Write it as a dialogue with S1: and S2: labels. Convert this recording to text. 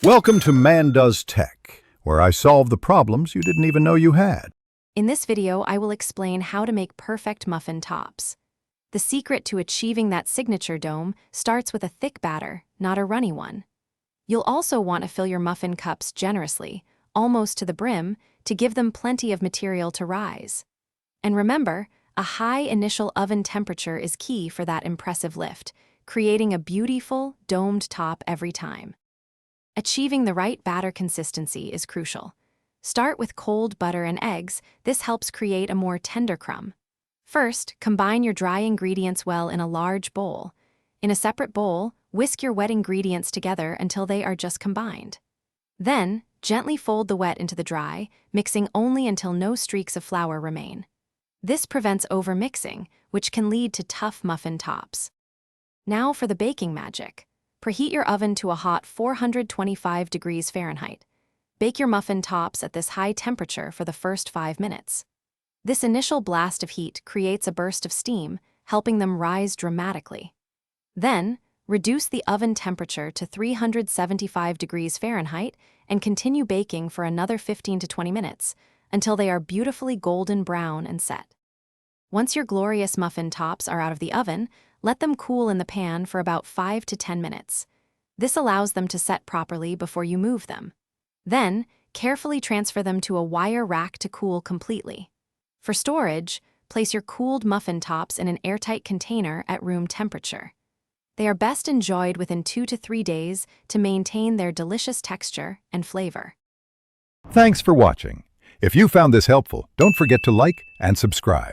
S1: Welcome to Man Does Tech, where I solve the problems you didn't even know you had.
S2: In this video, I will explain how to make perfect muffin tops. The secret to achieving that signature dome starts with a thick batter, not a runny one. You'll also want to fill your muffin cups generously, almost to the brim, to give them plenty of material to rise. And remember, a high initial oven temperature is key for that impressive lift, creating a beautiful, domed top every time. Achieving the right batter consistency is crucial. Start with cold butter and eggs. This helps create a more tender crumb. First, combine your dry ingredients well in a large bowl. In a separate bowl, whisk your wet ingredients together until they are just combined. Then, gently fold the wet into the dry, mixing only until no streaks of flour remain. This prevents overmixing, which can lead to tough muffin tops. Now for the baking magic. Preheat your oven to a hot 425 degrees Fahrenheit. Bake your muffin tops at this high temperature for the first 5 minutes. This initial blast of heat creates a burst of steam, helping them rise dramatically. Then, reduce the oven temperature to 375 degrees Fahrenheit and continue baking for another 15 to 20 minutes until they are beautifully golden brown and set. Once your glorious muffin tops are out of the oven, let them cool in the pan for about 5 to 10 minutes. This allows them to set properly before you move them. Then, carefully transfer them to a wire rack to cool completely. For storage, place your cooled muffin tops in an airtight container at room temperature. They are best enjoyed within 2 to 3 days to maintain their delicious texture and flavor.
S1: Thanks for watching. If you found this helpful, don't forget to like and subscribe.